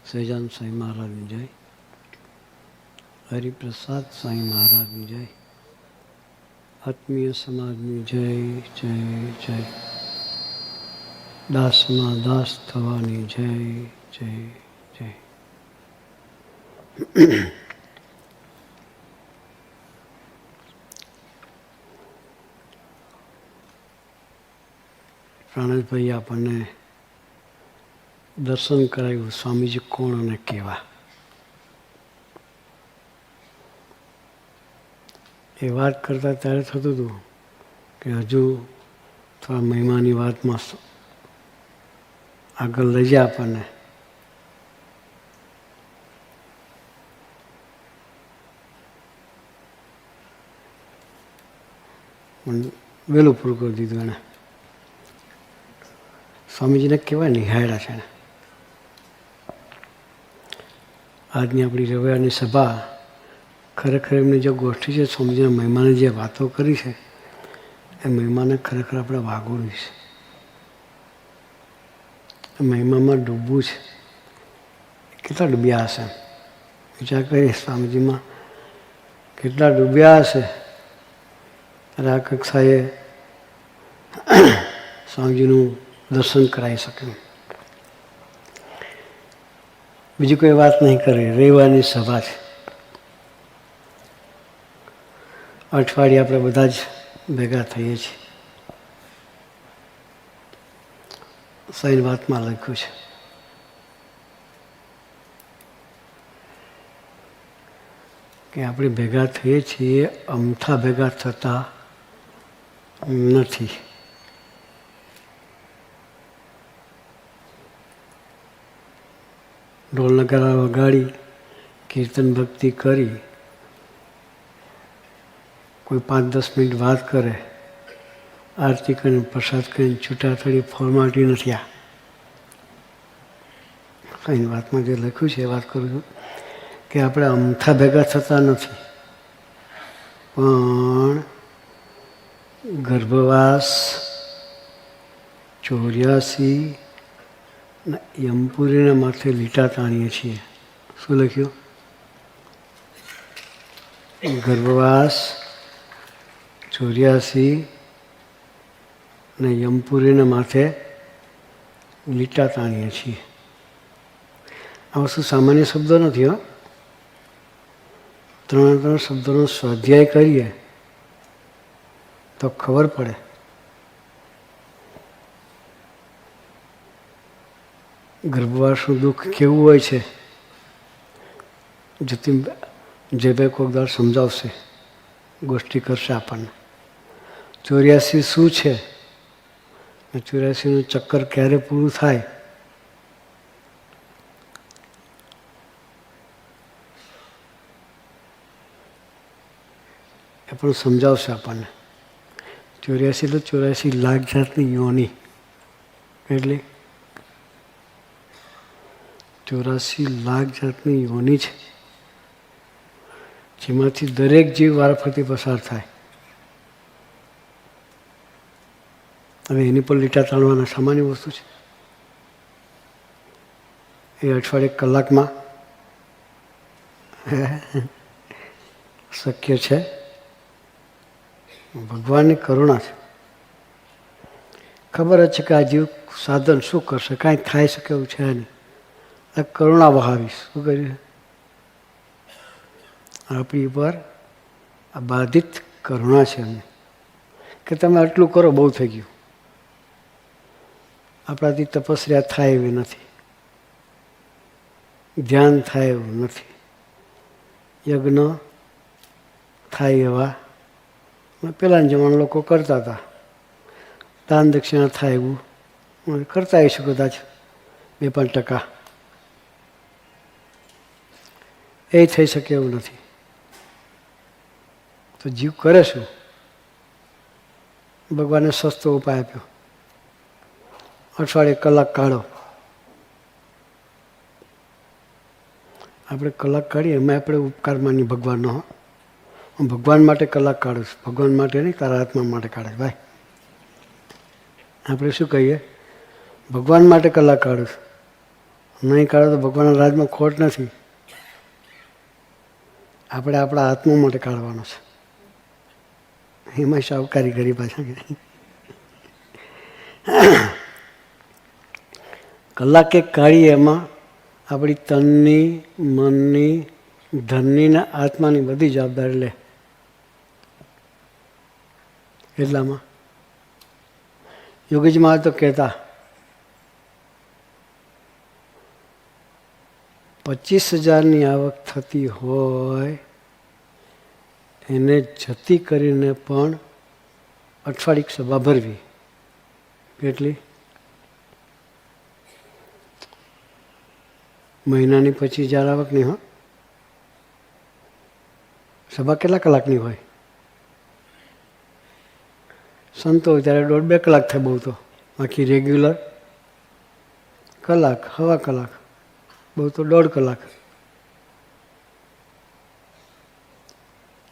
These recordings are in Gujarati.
સહજાન સ્વામી મહારાજની જય, હરિપ્રસાદ સ્વામી મહારાજની જય, આત્મીય સમાજની જય જય જય, દાસમાં દાસ થવાની જય જય જય. પ્રાણેશભાઈ આપણને દર્શન કરાવ્યું સ્વામીજી કોણ અને કેવા. એ વાત કરતા ત્યારે થતું હતું કે હજુ થોડા મહિમાની વાતમાં આગળ લઈ જાય આપણને. પણ વહેલું પૂરું કરી દીધું એને. સ્વામીજીને કેવા નિહાળ્યા છે એને. આજની આપણી રવિવારની સભા ખરેખર એમની જે ગોષ્ઠી છે, સ્વામીજીના મહિમાને જે વાતો કરી છે એ મહિમાને ખરેખર આપણે વાગોળવી છે. મહિમામાં ડૂબવું છે. કેટલા ડૂબ્યા હશે વિચાર કરીએ. સ્વામીજીમાં કેટલા ડૂબ્યા હશે ત્યારે આ કક્ષાએ સ્વામીજીનું દર્શન કરાવી શકે. બીજી કોઈ વાત નહીં કરે. રવિવારની સભા છે. અઠવાડિયે આપણે બધા જ ભેગા થઈએ છીએ. સહી વાતમાં લખ્યું છે કે આપણે ભેગા થઈએ છીએ, અમથા ભેગા થતા નથી. ઢોલ નગારા વગાડી, કીર્તન ભક્તિ કરી, કોઈ 5-10 મિનિટ વાત કરે, આરતી કરીને પ્રસાદ કરીને છૂટા થોડી ફોર્માલિટી નથી. આ એની વાતમાં જે લખ્યું છે એ વાત કરું છું કે આપણે અમથા ભેગા થતા નથી, પણ ગર્ભવાસ 84 યમપુરીના માથે લીટા તાણીએ છીએ. શું લખ્યું? ગર્ભવાસ 84 ને યમપુરીના માથે લીટા તાણીએ છીએ. આ વસ્તુ સામાન્ય શબ્દો નથી. 3 શબ્દોનો સ્વાધ્યાય કરીએ તો ખબર પડે. ગર્ભવાસનું દુઃખ કેવું હોય છે જ્યોતિન જે બે કોકદાર સમજાવશે, ગોષ્ઠી કરશે આપણને. 84 શું છે, 84નું ચક્કર ક્યારે પૂરું થાય એ પણ સમજાવશે આપણને. 84 તો 84 લાખ જાતની યોની. એટલે 84 લાખ જાતની યોની છે, જેમાંથી દરેક જીવ વારાફરતી પસાર થાય. હવે એની પર લીટા તાણવાના સામાન્ય વસ્તુ છે. એ અઠવાડિયે કલાકમાં શક્ય છે. ભગવાનની કરુણા છે. ખબર જ છે કે આ જીવ સાધન શું કરશે, કાંઈ થાય શકે એવું છે નહીં. આ કરુણા વહાવીશ. શું કર્યું? આપણી ઉપર આ બાધિત કરુણા છે એમને કે તમે આટલું કરો, બહુ થઈ ગયું. આપણાથી તપસ્યા થાય એવી નથી, ધ્યાન થાય એવું નથી, યજ્ઞ થાય એવા પહેલાંના જમાના લોકો કરતા હતા. દાન દક્ષિણા થાય એવું કરતા હશું કદાચ 2-5%. એ થઈ શકે એવું નથી. તો જીવ કરે શું? ભગવાને સસ્તો ઉપાય આપ્યો. અઠવાડિયે કલાક કાઢો. આપણે કલાક કાઢીએ એમાં આપણે ઉપકાર માની ભગવાનનો. હું ભગવાન માટે કલાક કાઢું છું, ભગવાન માટે નહીં, તારા આત્મા માટે કાઢે ભાઈ. આપણે શું કહીએ? ભગવાન માટે કલાક કાઢું છું. નહીં કાઢો તો ભગવાનના રાજમાં ખોટ નથી. આપણે આપણા આત્મા માટે કાઢવાનો છે. એમાં શાહુકારી કરી પાછા કલાકે કાઢીએ એમાં આપણી તનની, મનની, ધનની ને આત્માની બધી જવાબદારી લે. એટલામાં યોગીજી મહારાજ તો કહેતા 25,000ની આવક થતી હોય એને જતી કરીને પણ અઠવાડિક સભા ભરવી. કેટલી? મહિનાની 25,000 આવકની. હા, સભા કેટલા કલાકની હોય? સંતો હોય ત્યારે 1.5-2 કલાક થાય બહુ તો. બાકી રેગ્યુલર કલાક, સવા કલાક, બહુ તો 1.5 કલાક.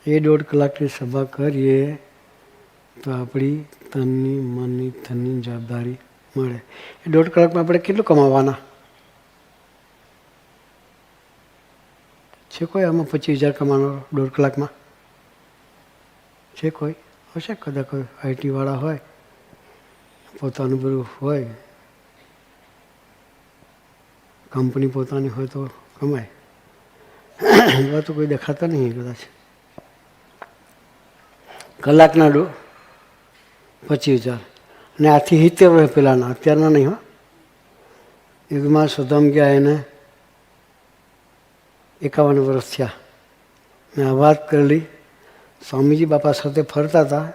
એ 1.5 કલાકની સભા કરીએ તો આપણી તનની, મનની, ધનની જવાબદારી મળે. એ 1.5 કલાકમાં આપણે કેટલું કમાવાના છે? કોઈ આમાં 25,000 કમાવાનો 1.5 કલાકમાં છે? કોઈ હશે કદાચ. કોઈ આઈટીવાળા હોય, પોતાનું બધું હોય, કંપની પોતાની હોય તો કમાય. એવા તો કોઈ દેખાતા નહીં કદાચ. કલાકના 25,000 અને આથી 70 વર્ષ પહેલાંના, અત્યારના નહીં. હો, યુગમાં સુધમ ગયા એને 51 વર્ષ થયા. મેં આ વાત કરેલી સ્વામીજી બાપા સાથે ફરતા હતા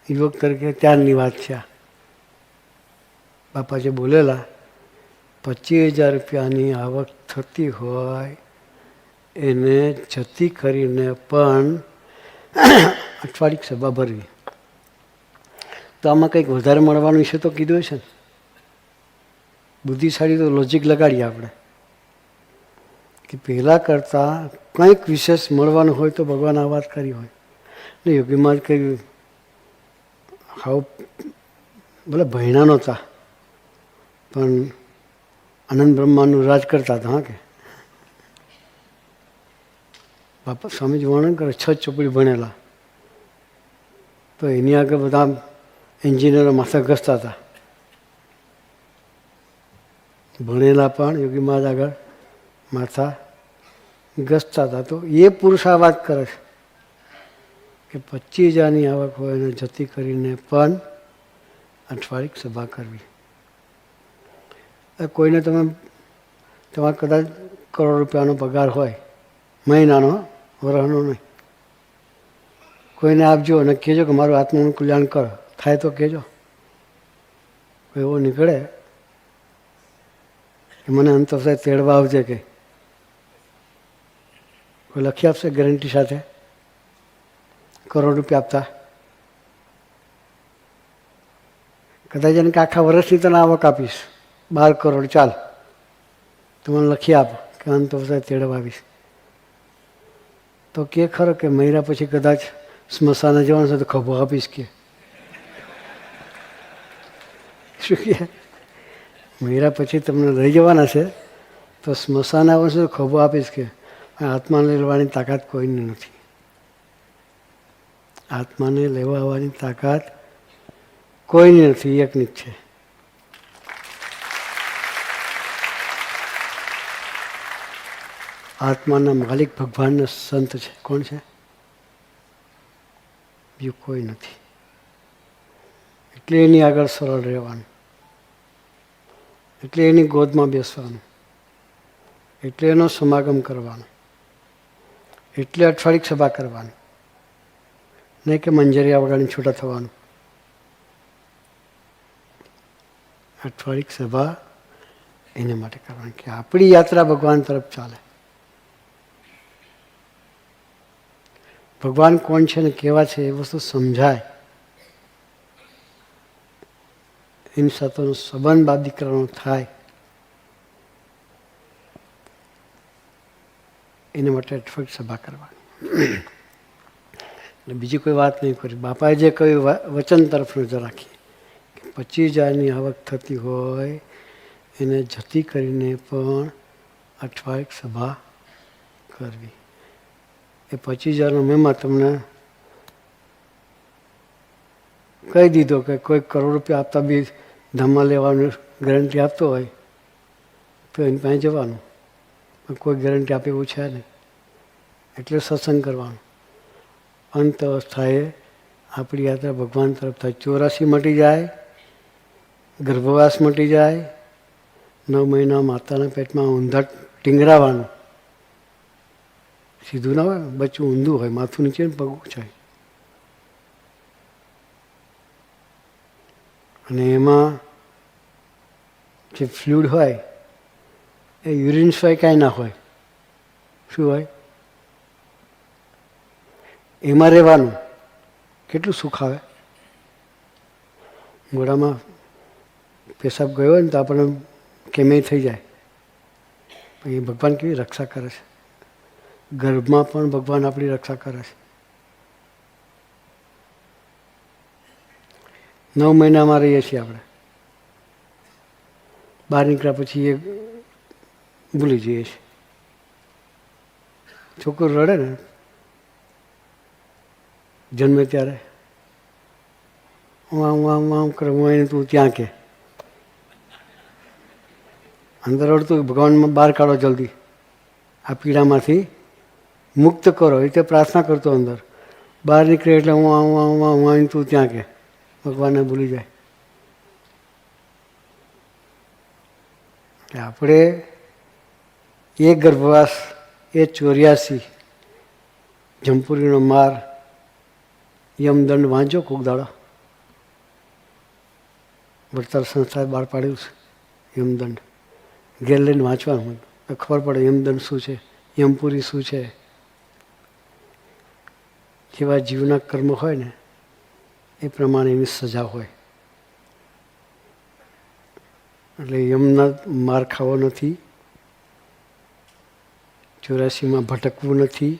યુવક તરીકે, ત્યારની વાત છે. બાપા જે બોલેલા 25,000 રૂપિયાની આવક થતી હોય એને જતી કરીને પણ અઠવાડિક સભા ભરવી. તો આમાં કંઈક વધારે મળવાનું છે તો કીધું છે ને. બુદ્ધિશાળી તો લોજિક લગાડીએ આપણે કે પહેલાં કરતાં કંઈક વિશેષ મળવાનું હોય તો ભગવાન આ વાત કરી હોય ને. યોગીમાં જ કહ્યું, હાવ ભલે ભણ્યા નહોતા પણ આનંદ બ્રહ્માંડનું રાજ કરતા હતા. હા, કે બાપા સ્વામીજી વર્ણન કરે 6 ચોપડી ભણેલા તો એની આગળ બધા એન્જિનિયરો માથા ઘસતા હતા. ભણેલા પણ યોગી મહારાજ આગળ માથા ઘસતા હતા. તો એ પુરુષ આ વાત કરે છે કે 25,000ની આવક હોય એને જતી કરીને પણ અઠવાડિક સભા કરવી. કોઈને તમારે કદાચ કરોડ રૂપિયાનો પગાર હોય, મહિનાનો, વરસનો નહીં. કોઈને આપજો અને કહેજો કે મારું આત્માનું કલ્યાણ કરો. થાય તો કહેજો. એવો નીકળે કે મને અંતર તેડવા આવજે, કે કોઈ લખી આપશે ગેરંટી સાથે કરોડ રૂપિયા આપતા. કદાચ એને કે આખા વર્ષની તને આવક આપીશ 12 કરોડ, ચાલ તું મને લખી આપ કે અંતર તેડવા આવીશ. તો કે ખરો કે મહિના પછી કદાચ સ્મશાને જવાનું છે તો ખભો આપીશ. કે શું કે મહિના પછી તમને લઈ જવાના છે તો સ્મશાન આવવાનું છે તો ખભો આપીશ. કે આત્માને લેવાની તાકાત કોઈની નથી. આત્માને લેવા આવવાની તાકાત કોઈની નથી, એકની જ છે. આત્માના માલિક ભગવાનના સંત છે. કોણ છે? બીજું કોઈ નથી. એટલે એની આગળ સરળ રહેવાનું, એટલે એની ગોદમાં બેસવાનું, એટલે એનો સમાગમ કરવાનો, એટલે અઠવાડિક સભા કરવાની, નહીં કે મંજરિયા વગાડીને છૂટા થવાનું. અઠવાડિક સભા એના માટે કરવાની કે આપણી યાત્રા ભગવાન તરફ ચાલે. ભગવાન કોણ છે ને કેવા છે એ વસ્તુ સમજાય, એની સાથેનો સંબંધ બાપ દીકરાનો થાય, એના માટે અઠવાડિક સભા કરવાની. એટલે બીજી કોઈ વાત નહીં કરી. બાપાએ જે કહ્યું વચન તરફ નજર રાખી કે 25,000ની આવક થતી હોય એને જતી કરીને પણ અઠવાડિક સભા કરવી. એ 25,000નો મહિમા તમને કહી દીધો કે કોઈ કરોડ રૂપિયા આપતા બી ધામમાં લેવાનું ગેરંટી આપતો હોય તો એની પાસે જવાનું, પણ કોઈ ગેરંટી આપે એવું છે નહીં. એટલે સત્સંગ કરવાનું. અંત અવસ્થાએ આપણી યાત્રા ભગવાન તરફ થાય. 84 મટી જાય, ગર્ભવાસ મટી જાય, 9 મહિના માતાના પેટમાં ઊંધા ટીંગરાવાનું. સીધું ના હોય, બચ્ચું ઊંધું હોય, માથું નીચે ને પગ ઊંચાય. અને એમાં જે ફ્લુઇડ હોય એ યુરિન સિવાય કાંઈ ના હોય. શું હોય? એમાં રહેવાનું. કેટલું સુખ આવે. મોઢામાં પેશાબ ગયો હોય ને તો આપણને કેમે થઈ જાય. એ ભગવાન કેવી રક્ષા કરે છે. ગર્ભમાં પણ ભગવાન આપણી રક્ષા કરે છે. 9 મહિનામાં રહીએ છીએ આપણે. બહાર નીકળ્યા પછી એ ભૂલી જઈએ છીએ. છોકરું રડે ને જન્મે ત્યારે હું આમ કરે, હું એને તું ત્યાં કે અંદર રડતું ભગવાનમાં બહાર કાઢો જલ્દી, આ પીડામાંથી મુક્ત કરો. એ રીતે પ્રાર્થના કરતો અંદર. બહાર નીકળે એટલે હું આવીને તું ત્યાં કે ભગવાનને ભૂલી જાય. એટલે આપણે એ ગર્ભવાસ, એ 84 જમપુરીનો માર, યમદંડ વાંચો કોક દાડો. વડતાલ સંસ્થાએ બહાર પાડ્યું છે યમદંડ. ઘેર લઈને વાંચવાનું, ખબર પડે યમદંડ શું છે, યમપુરી શું છે. જેવા જીવના કર્મ હોય ને એ પ્રમાણે એની સજા હોય. એટલે યમના માર ખાવો નથી, 84માં ભટકવું નથી,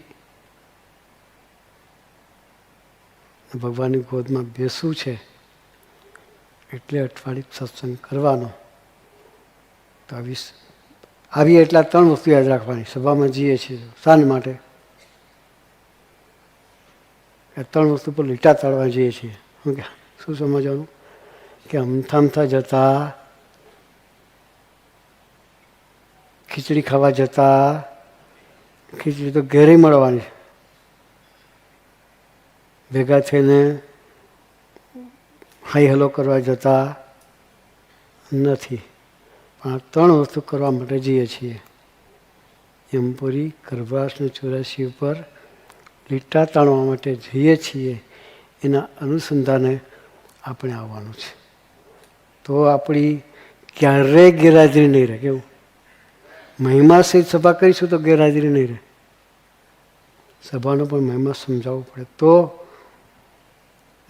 ભગવાનની ગોદમાં બેસવું છે. એટલે અઠવાડિક સત્સંગ કરવાનો. તો આવી એટલા 3 વસ્તુ યાદ રાખવાની. સભામાં જઈએ છીએ શાન માટે? એ 3 વસ્તુ પર લીટા તાળવા જઈએ છીએ. શું સમજવાનું? કે અમથામથા જતા, ખીચડી ખાવા જતા, ખીચડી તો ઘેરે મળવાની, ભેગા થઈને હાઈ હેલો કરવા જતા નથી. પણ આ 3 વસ્તુ કરવા માટે જઈએ છીએ. યમપુરી, ગર્ભવાસ ને 84 ઉપર લીટા તાણવા માટે જઈએ છીએ. એના અનુસંધાને આપણે આવવાનું છે. તો આપણી ક્યારેય ગેરહાજરી નહીં રહે. કેવું? મહિમા સહિત સભા કરીશું તો ગેરહાજરી નહીં રહે. સભાનો પણ મહિમા સમજાવવો પડે તો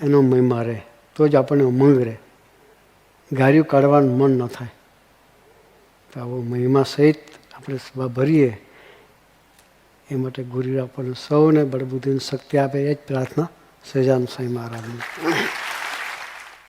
એનો મહિમા રહે, તો જ આપણને ઉમંગ રહે. ગાળિયું કાઢવાનું મન ન થાય. તો આવો મહિમા સહિત આપણે સભા ભરીએ એ માટે ગુરુ આપણને સૌને બળબુદ્ધિની શક્તિ આપે. એ જ પ્રાર્થના સહજાનંદ સ્વામી મહારાજની.